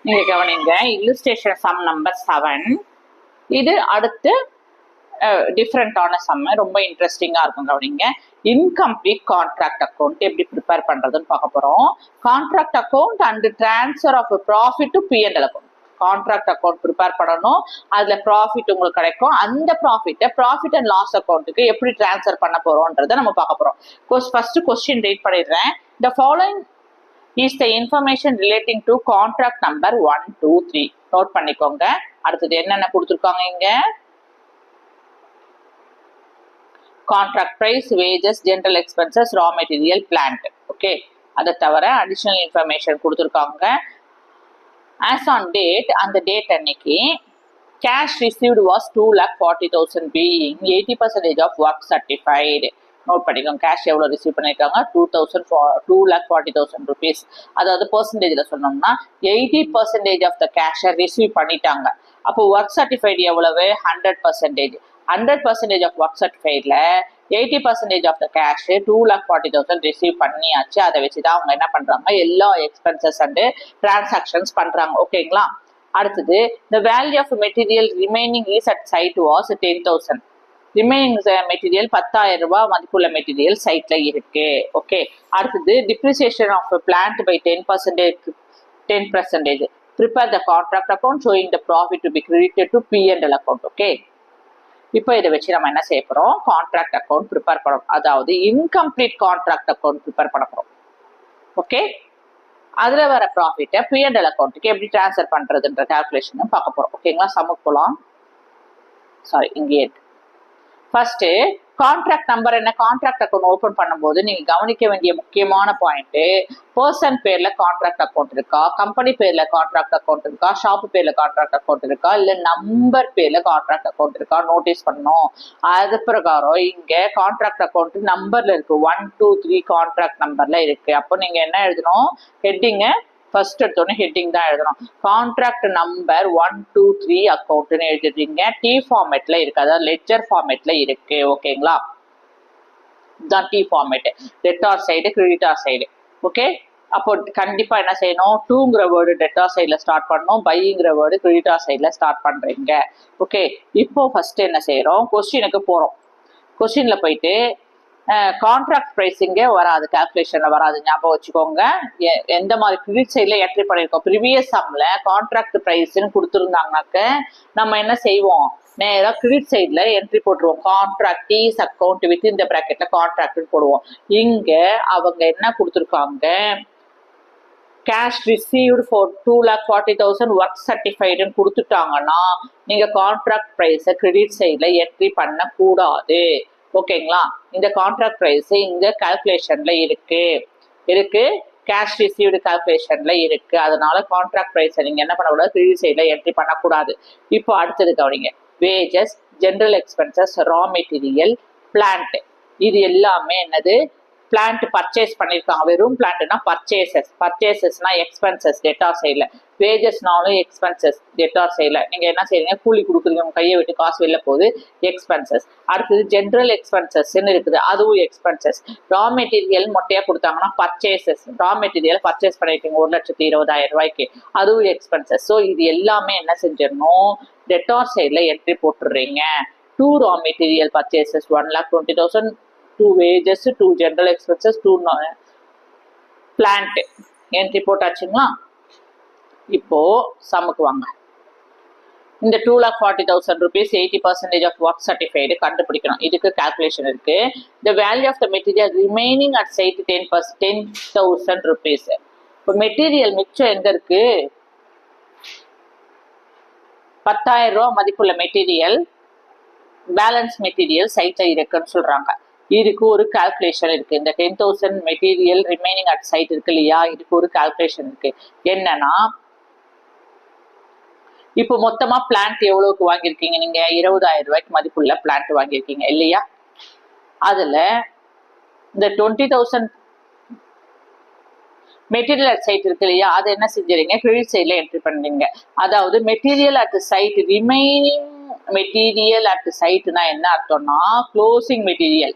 நீங்க கவனிங்க, illustration sum number 7. இது அடுத்து டிஃப்ரெண்டான சம், ரொம்ப இன்ட்ரெஸ்டிங்கா இருக்கும். கவனிங்க, இன்கம்ப்ளீட் கான்ட்ராக்ட் அக்கௌண்ட் எப்படி ப்ரிப்பேர் பண்றதுன்னு பார்க்க போறோம். Contract account and transfer of profit to P&L account. Contract account prepare பண்ணணும், அதுல ப்ராஃபிட் உங்களுக்கு கிடைக்கும். அந்த ப்ராஃபிட் அண்ட் லாஸ் அக்கௌண்ட்டுக்கு எப்படி டிரான்ஸ்ஃபர் பண்ண போறோம்ன்றதை நம்ம பார்க்க போறோம். ஃபர்ஸ்ட் கொஸ்டின் ரீட் பண்ணிடுறேன். The following is the information relating to contract number 1, 2, 3. Note பண்ணிக்கோங்க. அடுத்தது என்னென்ன கொடுத்துருக்காங்க இங்க? Contract price, wages, general expenses, raw material, plant. Okay, அதை தவிர அடிஷனல் இன்ஃபர்மேஷன் கொடுத்துருக்காங்க. ஆஸ் ஆன் டேட், அந்த டேட் அன்னைக்கு cash received was 2,40,000 being 80% of work certified. Note பண்ணிக்கோங்க, கேஷ் எவ்வளோ ரிசீவ் பண்ணியிருக்காங்க? 2,40,000 rupees. அதாவது பர்சன்டேஜில் சொன்னோம்னா 80% ஆஃப் த கேஷை ரிசீவ் பண்ணிட்டாங்க. அப்போ ஒர்க் சர்டிஃபைடு எவ்வளவு? 100%. 100% ஆஃப் ஒர்க் சர்டிஃபைடில் 80% ஆஃப் த கேஷ் 2,40,000 ரிசீவ் பண்ணியாச்சு. அதை வச்சுதான் அவங்க என்ன பண்றாங்க? எல்லா எக்ஸ்பென்சஸ் அண்ட் டிரான்சாக்ஷன்ஸ் பண்றாங்க. ஓகேங்களா? அடுத்தது, the value of material remaining is at site was 10,000. Remaining material 10,000 ரூபாய் மதிப்புள்ள மெட்டீரியல் சைட்ல இருக்கு. ஓகே, அடுத்தது depreciation of plant by 10%. Prepare the contract account showing the profit to be credited to P&L account. Okay, இப்போ இதை வச்சு நம்ம என்ன செய்ய போறோம்? கான்ட்ராக்ட் அக்கௌண்ட் ப்ரிப்பேர் பண்ணணும். அதாவது இன்கம்ப்ளீட் கான்ட்ராக்ட் அக்கௌண்ட் ப்ரிப்பேர் பண்ண போறோம். ஓகே, அதுல வர ப்ராஃபிட்டை P&L அக்கௌண்ட்டுக்கு எப்படி டிரான்ஸ்ஃபர் பண்றதுன்ற கால்குலேஷனும் பார்க்க போறோம். ஓகேங்களா? சமுக்கு போலாம். சாரி, இங்கே ஃபர்ஸ்ட் கான்ட்ராக்ட் நம்பர் என்ன? கான்ட்ராக்ட் அக்கௌண்ட் ஓபன் பண்ணும்போது நீங்க கவனிக்க வேண்டிய முக்கியமான பாயிண்ட், பர்சன் பேர்ல கான்ட்ராக்ட் அக்கௌண்ட் இருக்கா, கம்பெனி பேர்ல கான்ட்ராக்ட் அக்கௌண்ட் இருக்கா, ஷாப் பேர்ல கான்ட்ராக்ட் அக்கௌண்ட் இருக்கா, இல்ல நம்பர் பேர்ல கான்ட்ராக்ட் அக்கௌண்ட் இருக்கா, நோட்டீஸ் பண்ணணும். அது பிரகாரம் இங்க கான்ட்ராக்ட் அக்கௌண்ட் நம்பர்ல இருக்கு, 1, 2, 3 கான்ட்ராக்ட் நம்பர்ல இருக்கு. அப்போ நீங்க என்ன எழுதணும்? ஹெட்டிங்க ஃபர்ஸ்ட் எடுத்தோடனே ஹெட்டிங் தான் எழுதணும். கான்ட்ராக்ட் நம்பர் 1, 2, 3 அக்கௌண்ட்னு எழுதிடுறீங்க. டி ஃபார்மேட்ல இருக்கு, அதாவது லெட்ஜர் ஃபார்மேட்ல இருக்கு. ஓகேங்களா? இதுதான் T format. Debtor side, creditor side. Okay, அப்போ கண்டிப்பா என்ன செய்யணும்? டூங்கிற வேர்டு டெட்டார் சைட்ல ஸ்டார்ட் பண்ணணும், பைங்கிற வேர்டு கிரெடிட்டார் சைட்ல ஸ்டார்ட் பண்றீங்க. ஓகே, இப்போ ஃபர்ஸ்ட் என்ன செய்யறோம்? கொஸ்டினுக்கு போறோம். கொஸ்டின்ல போயிட்டு கான்ட்ராக்ட் பிரைஸிங்கே வராது, கால்குலேஷன்ல வராது, ஞாபகம் வச்சுக்கோங்க. எந்த மாதிரி கிரெடிட் சைட்ல என்ட்ரி பண்ணிருக்கோம்? ப்ரீவியஸ் சம்ல கான்ட்ராக்ட் பிரைஸ்ன்னு கொடுத்துருந்தாங்கனாக்க நம்ம என்ன செய்வோம்? நேரா கிரெடிட் சைட்ல என்ட்ரி போட்டுருவோம். கான்ட்ராக்ட் இஸ் அக்கௌண்ட் வித் இந்த பிராக்கெட்ல கான்ட்ராக்ட் போடுவோம். இங்க அவங்க என்ன கொடுத்துருக்காங்க? கேஷ் ரிசீவ்டு ஃபார் 2,40,000 ஒர்க் சர்டிஃபைடுன்னு கொடுத்துட்டாங்கன்னா நீங்க கான்ட்ராக்ட் பிரைஸை கிரெடிட் சைட்ல என்ட்ரி பண்ண கூடாது. ஓகேங்களா? இந்த கான்ட்ராக்ட் பிரைஸ் இங்க கால்குலேஷன்ல இருக்கு, கேஷ் ரிசீவ்டு கால்குலேஷன்ல இருக்கு. அதனால கான்ட்ராக்ட் பிரைஸை நீங்க என்ன பண்ணக்கூடாது? கிரெடிட் சைட்ல என்ட்ரி பண்ணக்கூடாது. இப்போ அடுத்தது கவனிங்க, wages, general expenses, raw material, plant. இது எல்லாமே என்னது? பிளான்ட் பர்ச்சேஸ் பண்ணிருக்காங்க. வெறும் பிளான்ட்னா பர்ச்சேசஸ்னா எக்ஸ்பென்சஸ் டெட்டார் சைட்ல, வேஜஸ்னாலும் எக்ஸ்பென்சஸ் டெட்டார் சைட்ல. நீங்க என்ன செய்றீங்க? கூலி கொடுக்குறீங்க, உங்க கையை விட்டு காசு வெளில போகுது, எக்ஸ்பென்சஸ். அடுத்தது ஜெனரல் எக்ஸ்பென்சஸ்ன்னு இருக்குது, அதுவும் எக்ஸ்பென்சஸ். ரா மெட்டீரியல் மொட்டையா கொடுத்தாங்கன்னா பர்ச்சேசஸ். ரா மெட்டீரியல் பர்ச்சேஸ் பண்ணிருக்கீங்க 1,20,000 ரூபாய்க்கு, அதுவும் எக்ஸ்பென்சஸ். ஸோ இது எல்லாமே என்ன செஞ்சிடணும்? டெட்டார் சைட்ல என்ட்ரி போட்டுடுறீங்க. 2 raw material purchases 1,20,000, 2 wages, 2 general expenses, 2 plant entry போட்டாச்சுங்களா? இப்போ சமுக்கு வாங்க. இந்த 2,40,000 rupees 80% ஆஃப் ஒர்க் சர்டிஃபைடு கண்டுபிடிக்கணும். இதுக்கு கால்குலேஷன் இருக்கு. The value of the material remaining at site 10,000 rupees. இப்போ மெட்டீரியல் மிச்சம் எங்க இருக்கு? 10,000 ரூபாய் மதிப்புள்ள மெட்டீரியல், பேலன்ஸ் மெட்டீரியல் சைட்ல இருக்குன்னு சொல்றாங்க. இதுக்கு ஒரு கால்குலேஷன் இருக்கு. இந்த 10,000 மெட்டீரியல் ரிமைனிங் அட் சைட் இருக்கு இல்லையா? இதுக்கு ஒரு கால்குலேஷன் இருக்கு. என்னன்னா, இப்போ மொத்தமா பிளான்ட் எவ்வளவுக்கு வாங்கியிருக்கீங்க? நீங்க 20,000 ரூபாய்க்கு மதிப்புள்ள பிளான்ட் வாங்கியிருக்கீங்க இல்லையா? அதுல இந்த 20,000 மெட்டீரியல் அட் சைட் இருக்கு இல்லையா? அது என்ன செஞ்சீங்க? கிரெடிட் சைட்ல என்ட்ரி பண்ணீங்க. அதாவது material at site, remaining material at சைட்னா என்ன அர்த்தம்னா க்ளோசிங் மெட்டீரியல்,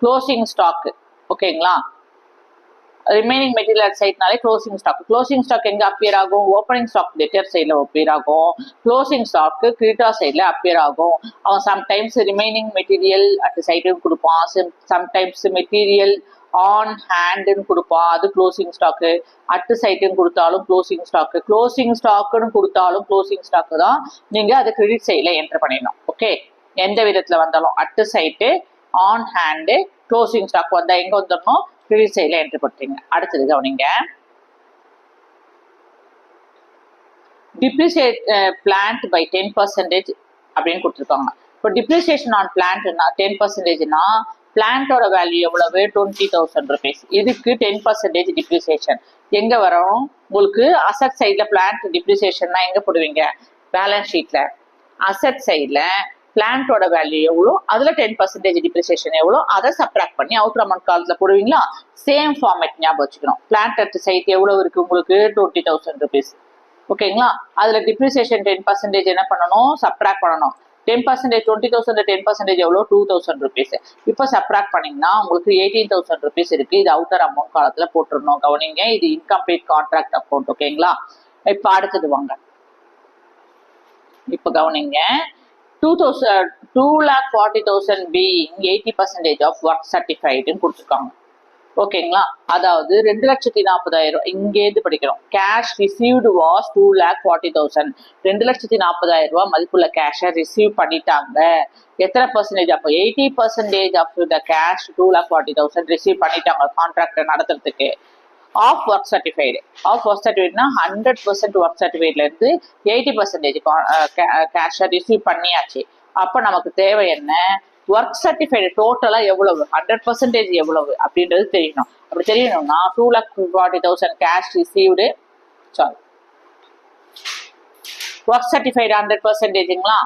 க்ளோசிங் ஸ்டாக். ஓகேங்களா? ரிமைனிங் மெட்டீரியல் சைட்னாலே க்ளோசிங் ஸ்டாக் எங்க அப்பியர் ஆகும்? ஓப்பனிங் ஸ்டாக் டெட்டர் சைட்ல அப்பியர் ஆகும், க்ளோசிங் ஸ்டாக் கிரெடிட்டார் சைட்ல அப்பியர் ஆகும். அவன் சம்டைம்ஸ் ரிமைனிங் மெட்டீரியல் அட் சைடும் கொடுப்பான், சம்டைம்ஸ் மெட்டீரியல் ஆன் ஹேண்டுன்னு கொடுப்பான், அது க்ளோசிங் ஸ்டாக்கு. அட்டு சைட்டுன்னு கொடுத்தாலும் க்ளோசிங் ஸ்டாக்குன்னு கொடுத்தாலும் க்ளோசிங் ஸ்டாக்கு தான் நீங்க அது கிரெடிட் சைட்ல என்டர் பண்ணிடணும். ஓகே, எந்த விதத்துல வந்தாலும் at side on hand closing stock வந்தா எங்க வந்துடணும்? கிரெடிட் சைட்ல என்ட்ரி பண்றீங்க. அடுத்தது கவனிங்க, டிப்ரிசியேட் பிளான்ட் பை 10% அப்படின்னு கொடுத்துருக்காங்க. இப்போ டிப்ரிசியேஷன் ஆன் பிளான்ட்னா 10%னா பிளான்ட்டோட வேல்யூ எவ்வளவு? 20,000 rupees. இதுக்கு 10% டிப்ரிசியேஷன் எங்க வரும்? உங்களுக்கு அசட் சைட்ல பிளான்ட் டிப்ரிசியேஷன்னா எங்க போடுவீங்க? பேலன்ஸ் ஷீட்ல. அசட் சைட்ல பிளான்ட்டோட வேல்யூ எவ்வளோ, அதுல 10% டிப்ரிசியேஷன் எவ்வளோ, அதை சப்ராக்ட் பண்ணி அவுட்டர் அமௌண்ட் கால்ஸ்ல போடுவீங்களா? சேம் ஃபார்மேட் ஞாபகம் வச்சுக்கணும். பிளான்ட் அட் சைட் எவ்வளவு இருக்கு உங்களுக்கு? 20,000 rupees. ஓகேங்களா? அதுல டிப்ரிசியேஷன் 10% என்ன பண்ணணும்? சப்ராக்ட் பண்ணணும். 10% 20,000 10% எவ்வளோ? 2,000 rupees. இப்போ சப்ராக்ட் பண்ணீங்கன்னா உங்களுக்கு 18,000 rupees இருக்கு. இது அவுட்டர் அமௌண்ட் காலத்துல போட்டுருணும். கவனிங்க, இது இன்கம்ப்ளீட் கான்ட்ராக்ட் அக்கௌண்ட். ஓகேங்களா? இப்போ அடுத்தது வாங்க, இப்போ கவனிங்க, 2,40,000 being 80% of work certified கொடுத்துருக்காங்க. ஓகேங்களா? அதாவது 2,40,000 இங்கேருந்து படிக்கிறோம். Cash received was 2,40,000. 2,40,000 மதிப்புள்ள கேஷை ரிசீவ் பண்ணிட்டாங்க. எத்தனை பர்சன்டேஜ்? அப்போ 80% ஆஃப் த கேஷ் 2,40,000 ரிசீவ் பண்ணிட்டாங்க கான்ட்ராக்டை நடத்துறதுக்கு. Of work certified. Of work சர்டிஃபைட்னா 100% ஒர்க் சர்டிஃபைட்ல இருந்து 80% கேஷை ரிசீவ் பண்ணியாச்சு. அப்போ நமக்கு தேவை என்ன? ஒர்க் சர்டிஃபைடு டோட்டலா எவ்வளவு, 100% எவ்வளவு அப்படின்றது தெரியணும். அப்படி தெரியணும்னா 2,40,000 cash received, sorry, work certified 100%ங்களா,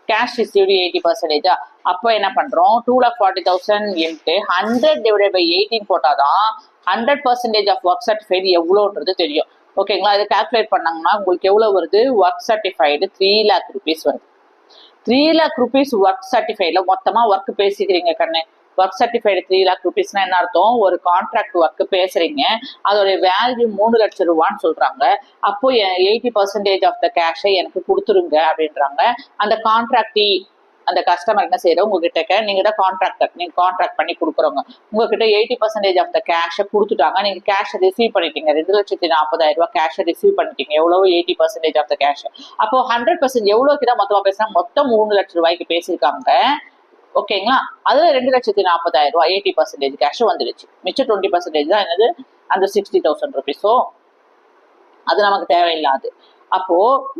கேஷ் ரிசீவ்டு 80%. அப்போ என்ன பண்றோம்? 2,40,000 இன்ட்டு 100 டிவைடட் பை 18 போட்டாதான் 100% ஆஃப் ஒர்க் சர்டிஃபைடு எவ்வளோன்றது தெரியும். ஓகேங்களா? இதை கால்குலேட் பண்ணாங்கன்னா உங்களுக்கு எவ்வளவு வருது? ஒர்க் சர்டிஃபைடு 3 lakh rupees வருது. 3 lakh rupees ஒர்க் சர்டிஃபைட்ல மொத்தமா ஒர்க் பேசிக்கிறீங்க கண்ணு. ஒர்க் சர்டிஃபைடு 3 lakh rupeesனா என்ன அர்த்தம்? ஒரு கான்ட்ராக்ட் ஒர்க் பேசுறீங்க, அதோட வேல்யூ 3 லட்சம் ரூபான்னு சொல்றாங்க. அப்போ 80% ஆஃப் த கேஷை எனக்கு கொடுத்துருங்க அப்படின்றாங்க. அந்த கான்ட்ராக்டி, அந்த கஸ்டமர் என்ன செய்யறோம்? உங்ககிட்ட நீங்க தான் கான்ட்ராக்டர், நீங்க கான்ட்ராக்ட் பண்ணி கொடுக்குறவங்க, உங்ககிட்ட 80% ஆஃப் த கேஷை கொடுத்துட்டாங்க. நீங்க கேஷை ரிசீவ் பண்ணிட்டீங்க. 2,40,000 கேஷை ரிசீவ் பண்ணிட்டீங்க. எவ்வளவு? 80% ஆஃப் த கேஷ். அப்போ 100% எவ்வளவுக்கு தான் மொத்தமா பேசுறாங்க? மொத்தம் 3 லட்சம் ரூபாய்க்கு பேசியிருக்காங்க. ஓகேங்களா? அதுல 2,40,000 80% கேஷ் வந்துடுச்சு. மிச்சம் 20% தான் என்னது? அந்த 60,000 rupees. அது நமக்கு தேவையில்லாது. அப்போ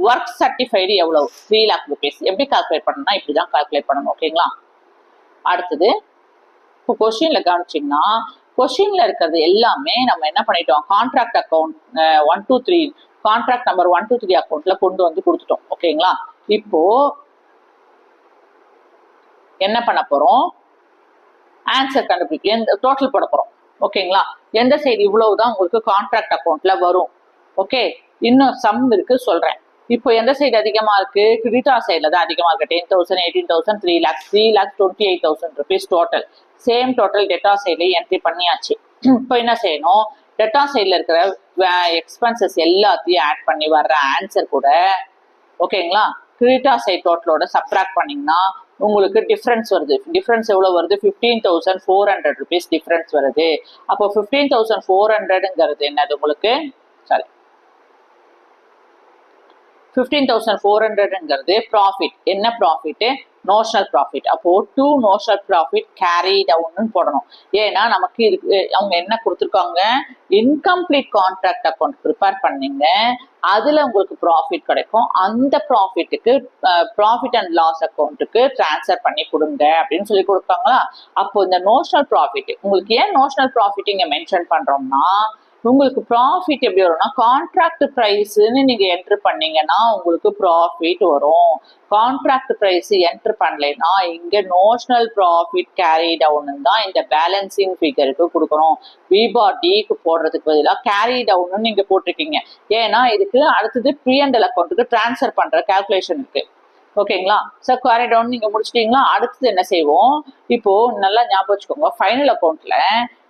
ஒர்க் சர்டிஃபைடு எவ்வளவு? 3 lakh rupees. எப்படி கால்குலேட் பண்ணணும்னா இப்படிதான் கால்குலேட் பண்ணணும். ஓகேங்களா? அடுத்தது இப்போ கொஸ்டின்ல கவனிச்சிங்கன்னா, கொஸ்டின்ல இருக்கிறது எல்லாமே நம்ம என்ன பண்ணிட்டோம்? கான்ட்ராக்ட் அக்கௌண்ட் 1 2 3 கான்ட்ராக்ட் நம்பர் 1 2 3 அக்கௌண்ட்ல கொண்டு வந்து கொடுத்துட்டோம். ஓகேங்களா? இப்போ என்ன பண்ண போறோம்? ஆன்சர் கண்டுபிடிக்க டோட்டல் போட போறோம். ஓகேங்களா? எந்த சைடு இவ்வளவுதான் உங்களுக்கு கான்ட்ராக்ட் அக்கௌண்ட்ல வரும். ஓகே, இன்னும் சம் இருக்கு சொல்றேன். இப்போ எந்த சைடு அதிகமா இருக்கு? கிரெடிட்டார் சைட்ல தான் அதிகமா இருக்கு. 10,000 18,000 3,28,000 rupees total. Same total debtor சைட்ல என்ட்ரி பண்ணியாச்சு. இப்போ என்ன செய்யணும்? டெட்டார் சைட்ல இருக்கிற எக்ஸ்பென்சஸ் எல்லாத்தையும் ஆட் பண்ணி வர்ற ஆன்சர் கூட, ஓகேங்களா, கிரெடிட்டார் சைட் டோட்டலோட சப்ராக்ட் பண்ணீங்கன்னா உங்களுக்கு டிஃபரன்ஸ் வருது. டிஃபரன்ஸ் எவ்வளவு வருது? 15,400 rupees டிஃபரன்ஸ் வருது. அப்போ 15,400ங்கிறது என்னது உங்களுக்கு? சாரி, 15,400ங்கிறது ப்ராஃபிட். என்ன ப்ராஃபிட்? Notional profit. அப்போ to notional profit carry down போடணும். ஏன்னா நமக்கு இருக்கு, அவங்க என்ன கொடுத்துருக்காங்க? இன்கம்ப்ளீட் கான்ட்ராக்ட் அக்கௌண்ட் ப்ரிப்பேர் பண்ணீங்க, அதுல உங்களுக்கு ப்ராஃபிட் கிடைக்கும். அந்த ப்ராஃபிட்டுக்கு ப்ராஃபிட் அண்ட் லாஸ் அக்கௌண்ட்டுக்கு டிரான்ஸ்ஃபர் பண்ணி கொடுங்க அப்படின்னு சொல்லி கொடுப்பாங்களா? அப்போ இந்த நோஷனல் ப்ராஃபிட் உங்களுக்கு ஏன் நோஷனல் ப்ராஃபிட் இங்க மென்ஷன் பண்றோம்னா, உங்களுக்கு ப்ராஃபிட் எப்படி வரும்னா, கான்ட்ராக்ட் பிரைஸ்ன்னு நீங்க என்ட்ரு பண்ணீங்கன்னா உங்களுக்கு ப்ராஃபிட் வரும். கான்ட்ராக்ட் பிரைஸ் என்ட்ரு பண்ணலைன்னா இங்க நோஷனல் ப்ராஃபிட் கேரி டவுன் தான் இந்த பேலன்சிங் ஃபிகருக்கு கொடுக்கணும். விபாடிக்கு போடுறதுக்கு பதிலாக கேரி டவுன் நீங்க போட்டிருக்கீங்க. ஏன்னா இதுக்கு அடுத்தது P&L அக்கௌண்ட்டுக்கு டிரான்ஸ்ஃபர் பண்ற கால்குலேஷன் இருக்கு. ஓகேங்களா. சார் குவாரி டவுன் நீங்க முடிச்சிட்டீங்களா? அடுத்தது என்ன செய்வோம், இப்போ நல்லா ஞாபகம் வச்சுக்கோங்க, ஃபைனல் அக்கௌண்ட்ல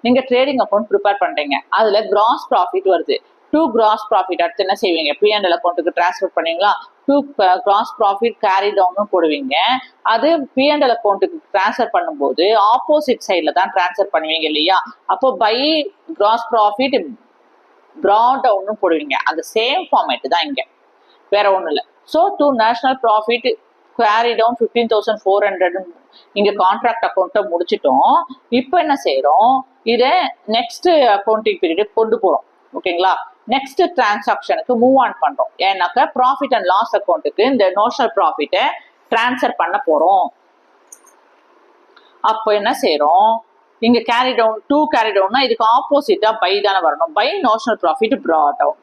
நீங்க ட்ரேடிங் அக்கௌண்ட் ப்ரிப்பேர் பண்றீங்க, அதுல கிராஸ் ப்ராஃபிட் வருது. டூ கிராஸ் ப்ராஃபிட் அடுத்து என்ன செய்வீங்க, P&L அக்கௌண்ட்டுக்கு டிரான்ஸ்ஃபர் பண்ணீங்களா, to gross profit carry down போடுவீங்க. அது P&L அக்கௌண்ட்டுக்கு டிரான்ஸ்ஃபர் பண்ணும்போது ஆப்போசிட் சைட்ல தான் டிரான்ஸ்ஃபர் பண்ணுவீங்க இல்லையா, அப்போ by gross profit brought down போடுவீங்க. அந்த சேம் ஃபார்மேட் தான் இங்க, வேற ஒண்ணும் இல்ல. So to national profit carry down 15,400 இங்க கான்ட்ராக்ட் அக்கௌண்ட்டை முடிச்சிட்டோம். இப்போ என்ன செய்யறோம், இதை நெக்ஸ்ட் அக்கௌண்டிங் பீரியட் கொண்டு போறோம். ஓகேங்களா. நெக்ஸ்ட் டிரான்சாக்ஷனுக்கு மூவ் ஆன் பண்றோம். ஏன்னாக்கா ப்ராஃபிட் அண்ட் லாஸ் அக்கௌண்ட்டுக்கு இந்த நோஷனல் ப்ராஃபிட்டை டிரான்ஸ்ஃபர் பண்ண போறோம். அப்போ என்ன செய்யறோம், இங்க கேரி டவுன் டூ கேரி டவுன்னா இதுக்கு ஆப்போசிட்டா பை தானே வரணும். By notional profit brought down.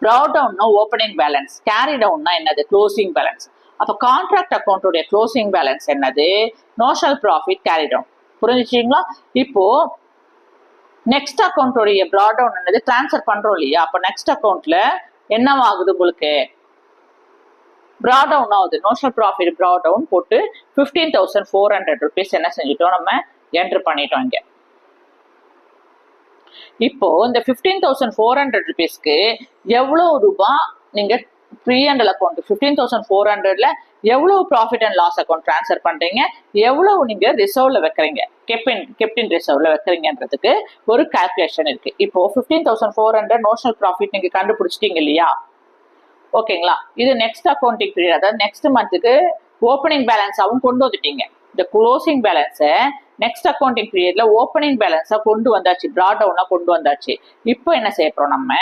brought downனா ஓப்பனிங் பேலன்ஸ், கேரி டவுன்னா என்னது, க்ளோசிங் பேலன்ஸ். அப்போ கான்ட்ராக்ட் அக்கௌண்ட்டுடைய க்ளோசிங் பேலன்ஸ் என்னது, நோஷனல் ப்ராஃபிட் கேரி டவுன். புரிஞ்சுச்சிங்களா. இப்போ நெக்ஸ்ட் அக்கௌண்ட்டுடைய brought down என்னது, டிரான்ஸ்ஃபர் பண்றோம் இல்லையா, அப்போ நெக்ஸ்ட் அக்கௌண்ட்ல என்னவாகுது உங்களுக்கு, brought down ஆகுது. நோஷனல் ப்ராஃபிட் brought down போட்டு 15,400 rupees என்ன செஞ்சுட்டோம், நம்ம என்ட்ரு பண்ணிட்டோம் இங்க. இப்போ இந்த 15,400 rupeesக்கு எவ்வளவு ரூபாய் நீங்க P&L அக்கௌண்ட் 15,400ல எவ்வளவு profit and loss account transfer பண்றீங்க, எவ்வளவு நீங்க ரிசர்வ்ல வைக்கிறீங்க, கெப்டின் ரிசர்வ்ல வைக்கிறீங்கன்றதுக்கு ஒரு கால்குலேஷன் இருக்கு. இப்போ 15,400 நோஷனல் ப்ராஃபிட் நீங்க கண்டுபிடிச்சிட்டீங்க இல்லையா. ஓகேங்களா. இது நெக்ஸ்ட் அக்கௌண்டிங் பீரியட், அதாவது நெக்ஸ்ட் மந்த்துக்கு ஓப்பனிங் பேலன்ஸாவும் கொண்டு வந்துட்டீங்க. இந்த க்ளோசிங் பேலன்ஸை நெக்ஸ்ட் அக்கௌண்டிங் பீரியட்ல ஓப்பனிங் பேலன்ஸா கொண்டு வந்தாச்சு, brought down கொண்டு வந்தாச்சு. இப்போ என்ன செய்யறோம், நம்ம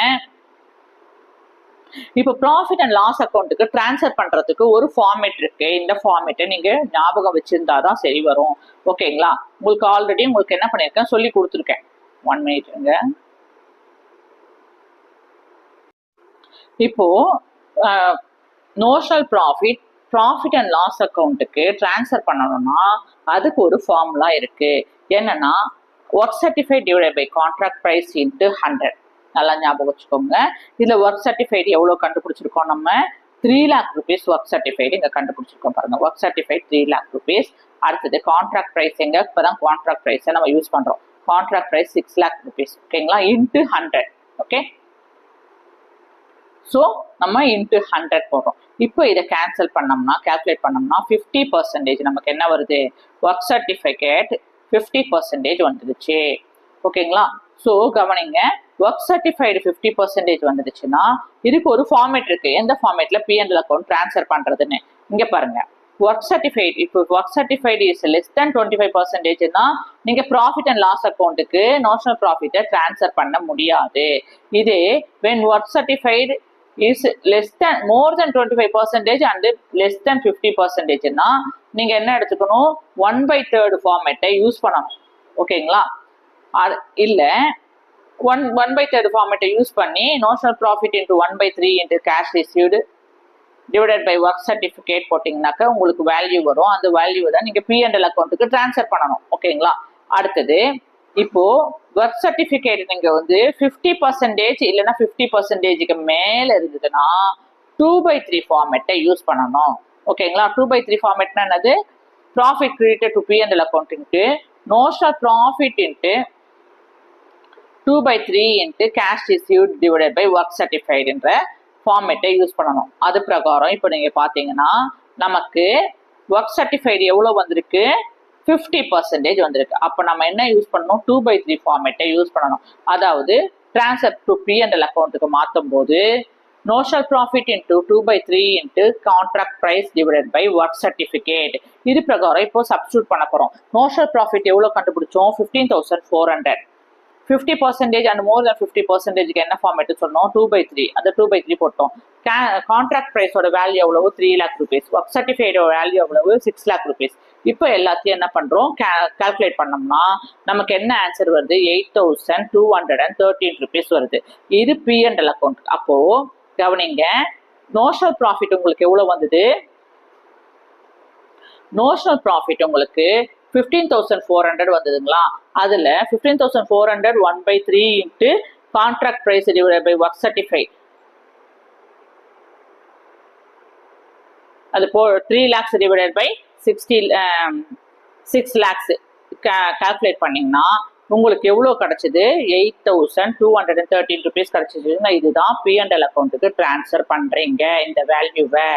இப்போ ப்ராஃபிட் அண்ட் லாஸ் அக்கௌண்ட்டுக்கு டிரான்ஸ்ஃபர் பண்றதுக்கு ஒரு ஃபார்மேட் இருக்கு. இந்த ஃபார்மேட்டை நீங்க ஞாபகம் வச்சிருந்தாதான் சரி வரும். ஓகேங்களா. உங்களுக்கு ஆல்ரெடி உங்களுக்கு என்ன பண்ணிருக்கேன் சொல்லி கொடுத்துருக்கேன். 1 minute. இப்போ நோஷனல் ப்ராஃபிட் அண்ட் லாஸ் அக்கௌண்ட்டுக்கு டிரான்ஸ்ஃபர் பண்ணணும்னா அதுக்கு ஒரு ஃபார்முலா இருக்கு. என்னன்னா work certified divided by contract price into 100. நல்லா ஞாபகம் வச்சுக்கோங்க. இதுல ஒர்க் சர்டிஃபைடு எவ்வளவு கண்டுபிடிச்சிருக்கோம், நம்ம 3 lakh rupees ஒர்க் சர்டிஃபைடு இங்க கண்டுபிடிச்சிருக்கோம் பாருங்க. Work certified 3 lakh rupees. அடுத்தது கான்ட்ராக்ட் பிரைஸ் எங்க, இப்பதான் கான்ட்ராக்ட் பிரைஸை நம்ம யூஸ் பண்றோம். Contract price 6 lakh rupees. ஓகேங்களா. இன்ட்டு 100. ஓகே. ஸோ நம்ம இன்ட்டு 100 போடுறோம். இப்போ இதை கேல்குலேட் பண்ணோம்னா 50% நமக்கு என்ன வருது, ஒர்க் சர்டிஃபிகேட் 50% வந்துடுச்சு. ஓகேங்களா. ஸோ கவனிங்க, ஒர்க் சர்டிஃபைடு 50% வந்துடுச்சுன்னா இதுக்கு ஒரு ஃபார்மேட் இருக்கு. எந்த ஃபார்மேட்ல P&L அக்கௌண்ட் டிரான்ஸ்ஃபர் பண்றதுன்னு இங்க பாருங்க. ஒர்க் சர்டிஃபைடு, இப்போ work certified is less than 25%னா நீங்க ப்ராஃபிட் அண்ட் லாஸ் அக்கௌண்ட்டுக்கு நோஷனல் ப்ராஃபிட்டை டிரான்ஸ்ஃபர் பண்ண முடியாது. இதே when work certified is less than more than 25% and less than 50% னா நீங்க என்ன எடுத்துக்கணும், 1/3 ஃபார்மேட்டை யூஸ் பண்ணணும். ஓகேங்களா. இல்ல 1/3 ஃபார்மேட்டை யூஸ் பண்ணி notional profit into 1/3 into cash received divided by work certificate போட்டிங்கனாக்கா உங்களுக்கு வேல்யூ வரும். அந்த வேல்யூ தான் நீங்க P&L அக்கௌண்ட்டுக்கு டிரான்ஸ்ஃபர் பண்ணணும். ஓகேங்களா. அடுத்தது இப்போ ஒர்க் சர்டிஃபிகேட் நீங்க வந்து 50% இல்லைன்னா 50%க்கு மேல இருந்ததுன்னா 2/3 ஃபார்மேட்டை யூஸ் பண்ணணும். ஓகேங்களா. 2/3 ஃபார்மேட்னா என்னது, ப்ராஃபிட் கிரெடிட்டட் டு P&L அக்கௌண்ட்டுக்கு notional profit into 2/3 into cash received divided by work சர்டிஃபைடுன்ற ஃபார்மேட்டை யூஸ் பண்ணணும். அது பிரகாரம் இப்போ நீங்க பாத்தீங்கன்னா நமக்கு ஒர்க் சர்டிஃபைடு எவ்வளவு வந்திருக்கு, 50% வந்திருக்கு. அப்போ நம்ம என்ன யூஸ் பண்ணணும், 2/3 ஃபார்மேட்டை யூஸ் பண்ணணும். அதாவது டிரான்ஸ்ஃபர் டு P&L அக்கௌண்ட்டுக்கு மாற்றும் போது notional profit into 2/3 into contract price divided by work certificate. இது பிரகாரம் இப்போ சப்ஸ்டியூட் பண்ண போறோம். நோஷனல் ப்ராஃபிட் எவ்வளவு கண்டுபிடிச்சோம், 15,400. 50% அண்ட் மோர் தென் 50%க்கு என்ன ஃபார்மேட் சொன்னோம், 2/3. அந்த 2/3 போட்டோம். கான்ட்ராக்ட் பிரைஸோட வேல்யூ எவ்வளவு, 3 lakh rupees. ஒர்க் சர்டிஃபைடோட வேல்யூ எவ்வளவு, 6 lakh rupees. இப்போ எல்லாத்தையும் என்ன பண்றோம், கால்குலேட் பண்ணோம்னா நமக்கு என்ன ஆன்சர் வருது, 8,213 rupees வருது. இது P&L அக்கௌண்ட். அப்போ கவனிங்க, நோஷனல் ப்ராஃபிட் உங்களுக்கு எவ்வளவு வந்தது, நோஷனல் ப்ராஃபிட் உங்களுக்கு 15,400 வந்ததுங்களா. அதுல 15,400 1/3 into contract price divided by work certified, அது 3 lakhs divided by 6 lakhs calculate பண்ணிங்கன்னா உங்களுக்கு எவ்வளோ கிடச்சிது? 8,213 rupees கிடச்சிதுன்னா இதுதான் P&L அக்கௌண்ட்டுக்கு ட்ரான்ஸ்ஃபர் பண்ணுறீங்க இந்த வேல்யூவை.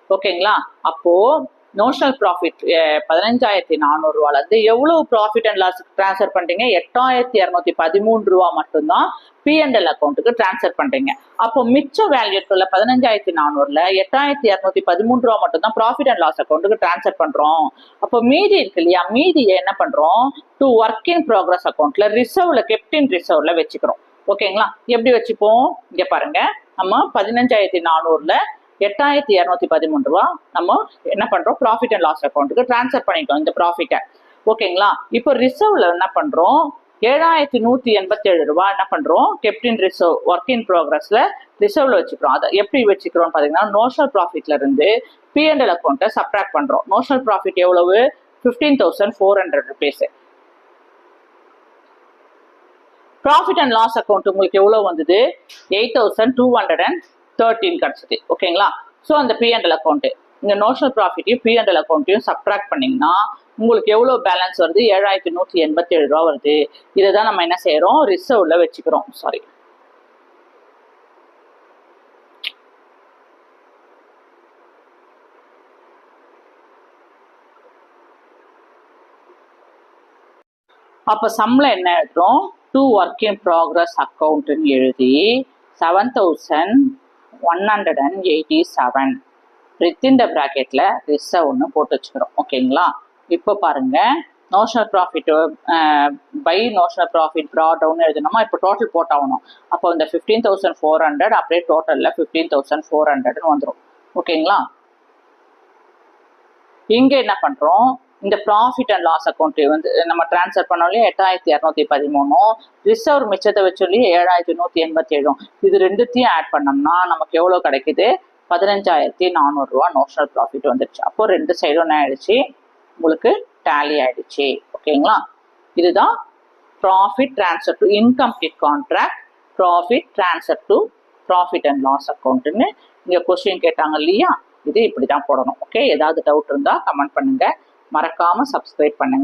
ஓகேங்களா? அப்போது நோஷனல் ப்ராஃபிட் 15,400 ரூபாலேருந்து எவ்வளோ ப்ராஃபிட் அண்ட் லாஸுக்கு ட்ரான்ஸ்ஃபர் பண்ணுறீங்க? 8,213 ரூபா மட்டும்தான் P&L அக்கௌண்ட்டுக்கு ட்ரான்ஸ்ஃபர் பண்ணுறீங்க. அப்போ மிச்ச வேல்யூ இருக்குல்ல 15,400ல் 8,213 ரூபா மட்டும்தான் ப்ராஃபிட் அண்ட் லாஸ் அக்கௌண்ட்டுக்கு ட்ரான்ஸ்ஃபர் பண்ணுறோம். அப்போ மீதி இருக்கு இல்லையா, மீதியை என்ன பண்ணுறோம்? டு ஒர்க் இன் ப்ராக்ரஸ் அக்கௌண்ட்டில் ரிசர்வில் கெப்டின் ரிசர்வில் வச்சுக்கிறோம். ஓகேங்களா? எப்படி வச்சுப்போம்? இங்கே பாருங்கள், நம்ம 15,400ல் 8,213 ரூபா நம்ம என்ன பண்றோம்? ப்ராஃபிட் அண்ட் லாஸ் அக்கௌண்ட்டுக்கு ட்ரான்ஸ்ஃபர் பண்ணிட்டோம் இந்த ப்ராஃபிட்டை. ஓகேங்களா? இப்போ ரிசர்வ்ல என்ன பண்றோம்? 7,187 ரூபா என்ன பண்றோம்? கெப்டின் ரிசர்வ் ஒர்க் இன் ப்ரோக்ரஸ்ல ரிசர்வ்ல வச்சுக்கிறோம். அதை எப்படி வச்சுக்கிறோம் பாத்தீங்கன்னா, நோஷனல் ப்ராஃபிட்ல இருந்து P&L அக்கௌண்ட்டை சப்ராக்ட் பண்றோம். நோஷனல் ப்ராஃபிட் எவ்வளவு? 15,400 rupees. Profit and loss account உங்களுக்கு எவ்வளவு வந்தது? 8,213 கிடச்சிது. ஓகேங்களா? ஸோ அந்த P&L அக்கௌண்ட்டு இந்த நோஷனல் ப்ராஃபிட்டையும் P&L அக்கௌண்ட்டையும் சப்ராக்ட் பண்ணிங்கன்னா உங்களுக்கு எவ்வளோ பேலன்ஸ் வருது? 7,187 ரூபா வருது. இதை தான் நம்ம என்ன செய்கிறோம்? ரிசர்வ்ல வச்சுக்கிறோம். சாரி, அப்போ சம்மில் என்ன எழுதுறோம்? டு ஒர்க் இன் ப்ராக்ரஸ் அக்கௌண்ட்டுன்னு எழுதி 7,187 வித்தின் த ப்ராக்கெட்டில் ரிசர்வ்னு போட்டு வச்சுக்கிறோம். ஓகேங்களா? இப்போ பாருங்கள், notional profit by notional profit brought down எழுதணுமா? இப்போ டோட்டல் போட்டாகணும். அப்போ இந்த 15,400 அப்படியே டோட்டலில் 15,400ன்னு வந்துடும். ஓகேங்களா? இங்கே என்ன பண்ணுறோம்? இந்த ப்ராஃபிட் அண்ட் லாஸ் அக்கௌண்ட் வந்து நம்ம ட்ரான்ஸ்ஃபர் பண்ணோம்லையே 8,213 ரிசர்வ் மிச்சத்தை வச்சொல்லி 7,187 இது ரெண்டுத்தையும் ஆட் பண்ணோம்னா நமக்கு எவ்வளோ கிடைக்குது? 15,400 ரூபா நோஷனல் ப்ராஃபிட் வந்துடுச்சு. அப்போ ரெண்டு சைடும் என்ன ஆயிடுச்சு? உங்களுக்கு டேலி ஆயிடுச்சு. ஓகேங்களா? இதுதான் profit transfer to incomplete contract, profit transfer to profit and loss அக்கௌண்ட்டுன்னு இங்கே கொஸ்டின் கேட்டாங்க இல்லையா? இது இப்படி தான் போடணும். ஓகே, ஏதாவது டவுட் இருந்தால் கமெண்ட் பண்ணுங்கள். மறக்காமல் சப்ஸ்கிரைப் பண்ணுங்கள்.